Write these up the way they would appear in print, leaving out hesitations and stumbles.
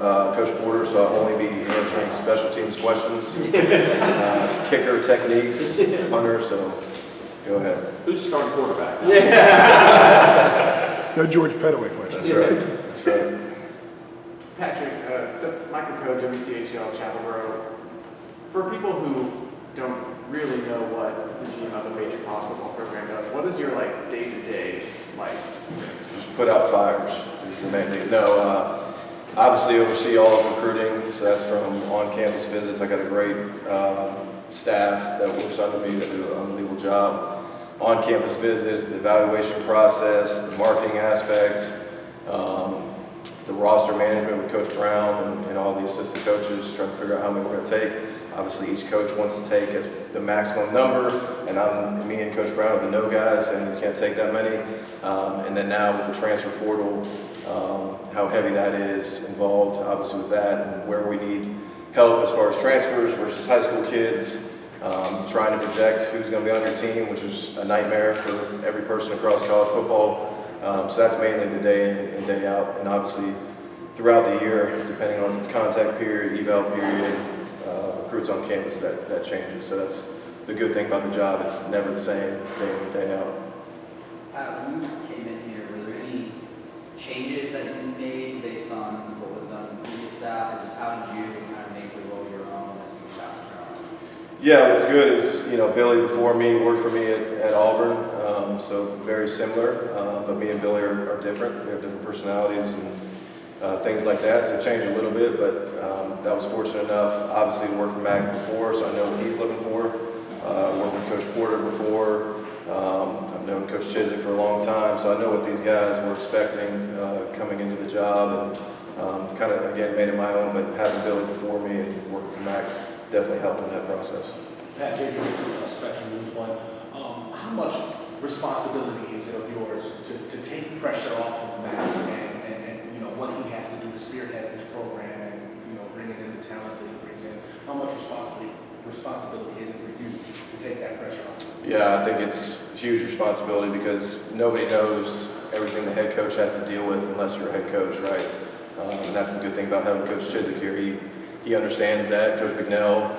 Coach Porter, so I'll only be answering special teams questions, kicker techniques, punter, so go ahead. Who's starting quarterback? No George Pettaway questions. That's right. That's right. Patrick, Michael Coe, WCHL Chapel Row. For people who don't really know what the GM of a major college football program does, what is your day-to-day life? Just put out fires is the main thing. No, obviously oversee all of recruiting, so that's from on-campus visits. I got a great staff that works under me that do an unbelievable job. On-campus visits, the evaluation process, the marketing aspect, the roster management with Coach Brown and all the assistant coaches, trying to figure out how many we're going to take. Obviously, each coach wants to take as the maximum number, and me and Coach Brown are the no guys, and we can't take that many. And then now with the transfer portal, how heavy that is involved, obviously with that, and where we need help as far as transfers versus high school kids, trying to project who's going to be on your team, which is a nightmare for every person across college football. So that's mainly the day in and day out, and obviously throughout the year, depending on if it's contact period, eval period, recruits on campus, that changes. So that's the good thing about the job. It's never the same day in and day out. When you came in here, were there any changes that you made based on what was done in the previous staff, or just how did you kind of make the role your own as you bounced around? Yeah, what's good is, Billy before me worked for me at Auburn, so very similar, but me and Billy are different. We have different personalities and things like that, so it changed a little bit, but that was fortunate enough, obviously, to work for Mac before, so I know what he's looking for. Worked with Coach Porter before. I've known Coach Chiswick for a long time, so I know what these guys were expecting coming into the job, and kind of, again, made it my own, but having Billy before me and working for Mac definitely helped in that process. Pat, J.B. Spectrum News 1. How much responsibility is it of yours to take pressure off of Mac and what he has to do to spearhead this program and bringing in the talent that he brings in? How much responsibility is it for you to take that pressure off? Yeah, I think it's huge responsibility because nobody knows everything the head coach has to deal with unless you're a head coach, right? And that's the good thing about having Coach Chiswick here. He understands that. Coach McNell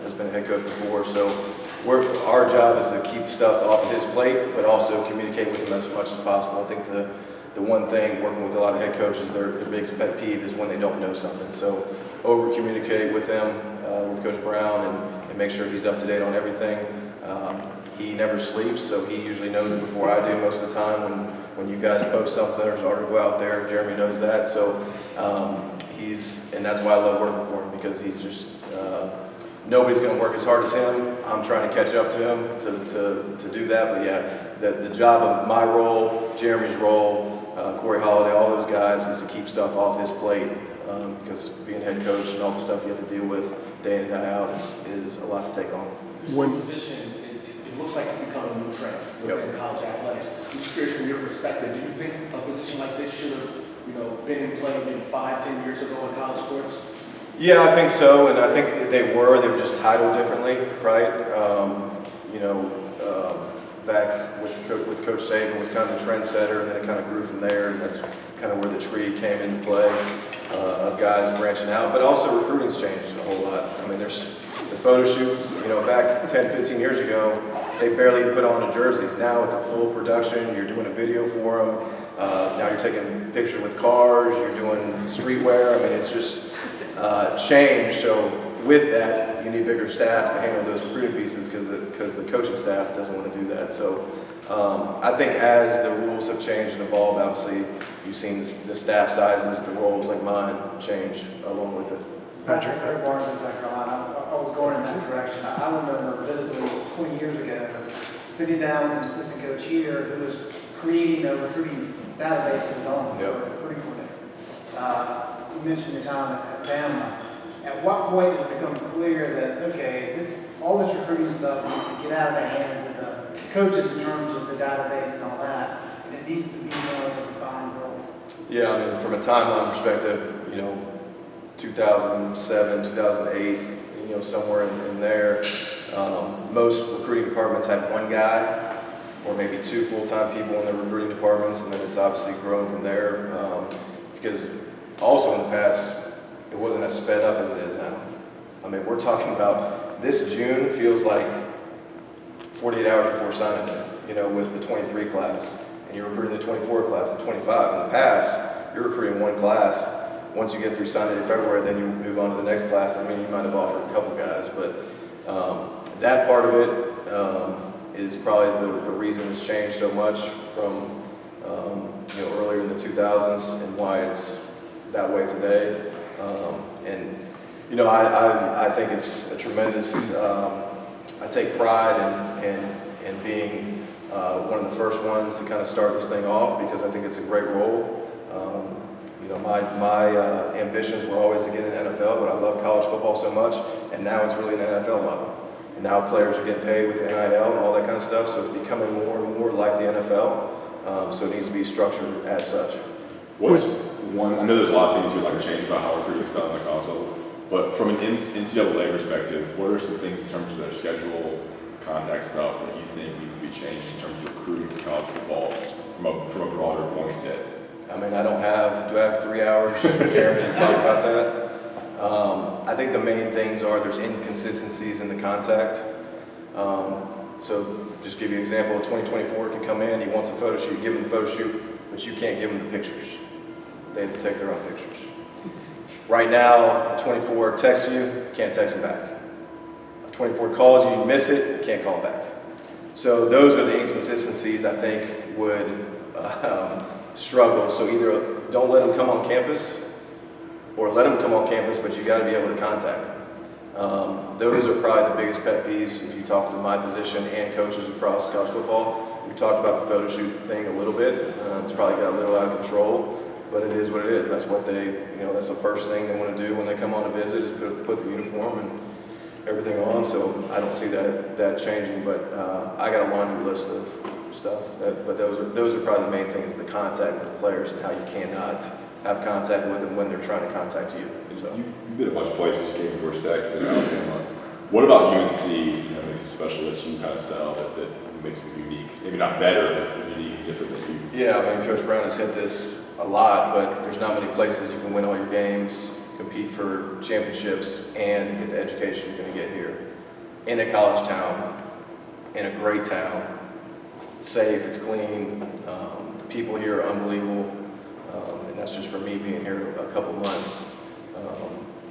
has been a head coach before, so our job is to keep stuff off of his plate, but also communicate with him as much as possible. I think the one thing working with a lot of head coaches, their biggest pet peeve is when they don't know something. So over-communicate with them, with Coach Brown, and make sure he's up to date on everything. He never sleeps, so he usually knows it before I do most of the time. When you guys post something, there's an article out there. Jeremy knows that, so and that's why I love working for him, because he's just nobody's going to work as hard as him. I'm trying to catch up to him to do that, but yeah, the job of my role, Jeremy's role, Corey Holiday, all those guys, is to keep stuff off his plate, because being head coach and all the stuff you have to deal with day in and day out is a lot to take on. This position, it looks like it's becoming a new trend within college athletics. I'm just curious from your perspective, do you think a position like this should have been in play maybe 5-10 years ago in college sports? Yeah, I think so, and I think they were just titled differently, right? Back with Coach Saban was kind of the trendsetter, and then it kind of grew from there, and that's kind of where the tree came into play of guys branching out. But also recruiting's changed a whole lot. I mean, there's the photo shoots, back 10, 15 years ago, they barely put on a jersey. Now it's a full production. You're doing a video for them. Now you're taking a picture with cars. You're doing streetwear. I mean, it's just changed. So with that, you need bigger staffs to handle those recruiting pieces because the coaching staff doesn't want to do that. So I think as the rules have changed and evolved, obviously you've seen the staff sizes, the roles like mine change along with it. Patrick Barnes in South Carolina. I was going in that direction. I remember vividly 20 years ago sitting down with an assistant coach here who was creating a recruiting database of his own, recruiting coordinator. You mentioned your time at Bama. At what point did it become clear that, okay, all this recruiting stuff needs to get out of the hands of the coaches in terms of the database and all that, and it needs to be more of a defined role? Yeah, I mean, from a timeline perspective, 2007, 2008, somewhere in there. Most recruiting departments had one guy or maybe two full-time people in their recruiting departments, and then it's obviously grown from there. Because also in the past wasn't as sped up as it is now. I mean, we're talking about this June feels like 48 hours before signing day, you know, with the 23 class, and you're recruiting the 24 class, the 25. In the past, you're recruiting one class. Once you get through signing day in February, then you move on to the next class. I mean, you might have offered a couple guys, but that part of it is probably the reason it's changed so much from you know, earlier in the 2000s and why it's that way today. And you know, I think it's a tremendous. I take pride in being one of the first ones to kind of start this thing off because I think it's a great role. You know, my ambitions were always to get in the NFL, but I love college football so much, and now it's really an NFL level. And now players are getting paid with NIL and all that kind of stuff, so it's becoming more and more like the NFL. So it needs to be structured as such. What's one? I know there's a lot of things you'd like to change about how recruiting is done at the college level, but from an NCAA perspective, what are some things in terms of their schedule, contact stuff that you think needs to be changed in terms of recruiting for college football from a broader point that? I mean, do I have 3 hours, Jeremy, to talk about that? I think the main things are there's inconsistencies in the contact. So just give you an example, 2024 can come in, he wants a photo shoot, give him the photo shoot, but you can't give him the pictures. They have to take their own pictures. Right now, a 24 texts you, can't text him back. A 24 calls you, you miss it, can't call him back. So those are the inconsistencies I think would struggle. So either don't let them come on campus or let them come on campus, but you got to be able to contact them. Those are probably the biggest pet peeves if you talk to my position and coaches across college football. We talked about the photo shoot thing a little bit. It's probably got a little out of control, but it is what it is. That's what that's the first thing they want to do when they come on a visit is put the uniform and everything on. So I don't see that changing, but I got a laundry list of stuff. But those are probably the main things: the contact with the players and how you cannot have contact with them when they're trying to contact you. So You've been a bunch of places, you came to Georgia Tech, been Alabama. What about UNC, makes it special that you kind of sell that makes them unique? Maybe not better, but unique and different than you. yeah, I mean, Coach Brown has hit this a lot, but there's not many places you can win all your games, compete for championships, and get the education you're going to get here. In a college town, in a great town, it's safe, it's clean, the people here are unbelievable, and that's just for me being here a couple months.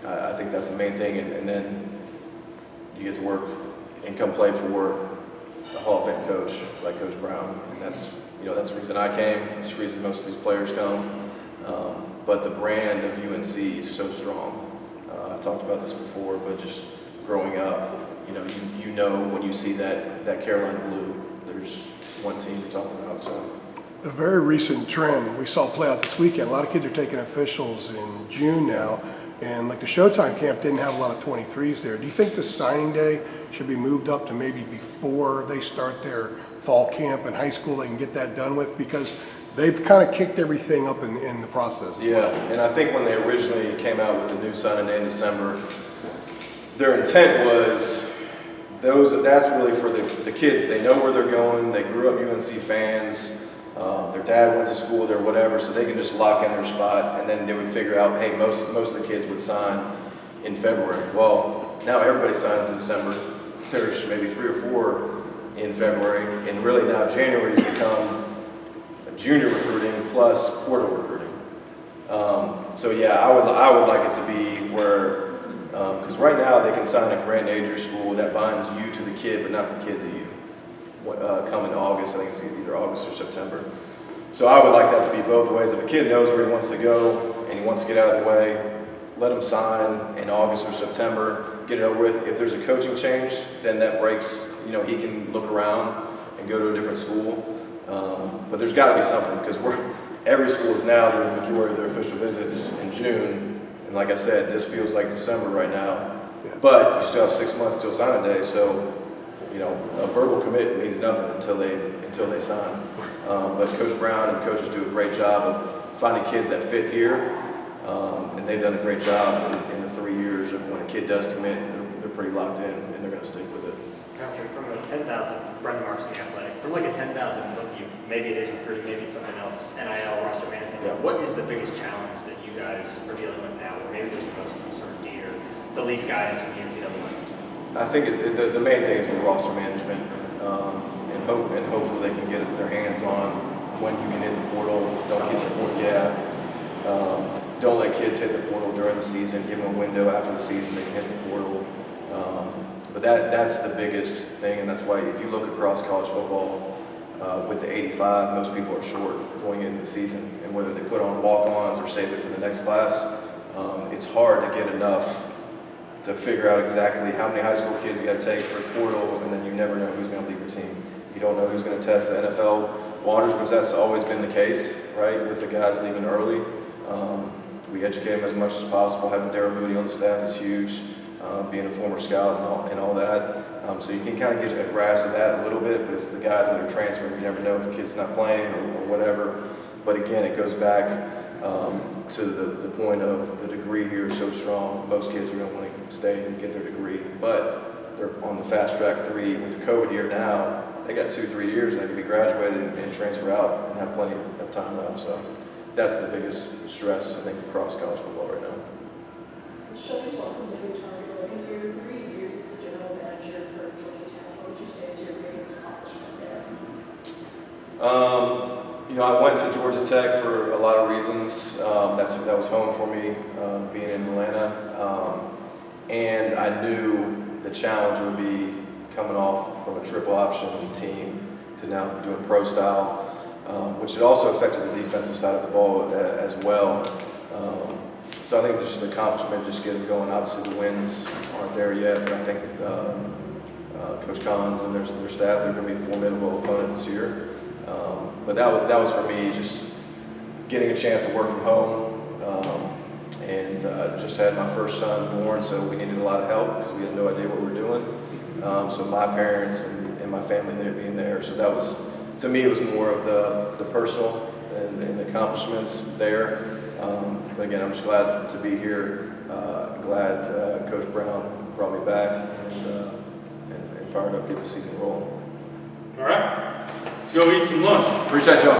I think that's the main thing, and then you get to work and come play for a Hall of Fame coach like Coach Brown, and that's the reason I came. That's the reason most of these players come. But the brand of UNC is so strong. I've talked about this before, but just growing up, you know when you see that Carolina blue, there's one team you're talking about. So. A very recent trend we saw play out this weekend. A lot of kids are taking officials in June now, and like the Showtime camp didn't have a lot of 23s there. Do you think the signing day should be moved up to maybe before they start their fall camp in high school? They can get that done with because they've kind of kicked everything up in the process. Yeah, and I think when they originally came out with the new signing day in December, their intent was that's really for the kids. They know where they're going. They grew up UNC fans. Their dad went to school there, whatever, so they can just lock in their spot, and then they would figure out, hey, most of the kids would sign in February. Well, now everybody signs in December. There's maybe 3 or 4 in February, and really now January has become junior recruiting plus portal recruiting. So yeah, I would like it to be where, because right now they can sign a grant aid to your school that binds you to the kid, but not the kid to you. Coming August, I think it's either August or September. So I would like that to be both ways. If a kid knows where he wants to go and he wants to get out of the way, let him sign in August or September, get it over with. If there's a coaching change, then that breaks, he can look around and go to a different school. But there's got to be something because every school is now doing the majority of their official visits in June. And like I said, this feels like December right now. Yeah. But you still have 6 months till signing day, so a verbal commit means nothing until they sign. But Coach Brown and the coaches do a great job of finding kids that fit here, and they've done a great job in the 3 years of when a kid does commit, they're pretty locked in and they're going to stick with it. Patrick, from a 10,000, Brendan Marks in the Athletic, from like a 10,000 foot view, maybe it is recruiting, maybe it's something else, NIL, roster management. Yeah. What is the biggest challenge that you guys are dealing with now, or maybe there's the most the least guidance from the NCAA? I think the main thing is the roster management, and hopefully they can get their hands on when you can hit the portal. Don't hit the portal, don't let kids hit the portal during the season. Give them a window after the season they can hit the portal. But that's the biggest thing, and that's why if you look across college football, with the 85, most people are short going into the season, and whether they put on walk-ons or save it for the next class, it's hard to get enough to figure out exactly how many high school kids you got to take first portal, and then you never know who's going to leave your team. You don't know who's going to test the NFL waters, which that's always been the case, right, with the guys leaving early. We educate them as much as possible. Having Darryl Moody on the staff is huge, being a former scout and all that. So you can kind of get a grasp of that a little bit, but it's the guys that are transferring. You never know if the kid's not playing or whatever. But again, it goes back to the point of the degree here is so strong. Most kids are going to want to stay and get their degree, but they're on the fast track 3 with the COVID year now. They got 2-3 years and they can be graduated and transfer out and have plenty of time left. So that's the biggest stress, I think, across college football right now. Shelby Swanson, living target, in your 3 years as the general manager for Georgia Tech, what would you say is your biggest accomplishment there? I went to Georgia Tech for a lot of reasons. That was home for me, being in Atlanta. And I knew the challenge would be coming off from a triple option team to now doing pro style, which had also affected the defensive side of the ball as well. So I think just an accomplishment, just getting going. Obviously the wins aren't there yet, but I think Coach Collins and their staff, they're going to be a formidable opponent this year. But that was for me, just getting a chance to work from home, and just had my first son born, so we needed a lot of help because we had no idea what we were doing. So my parents and my family being there, so that was, to me, it was more of the personal and the accomplishments there. But again, I'm just glad to be here. Glad Coach Brown brought me back and fired up to get the season rolling. All right, let's go eat some lunch. Appreciate y'all.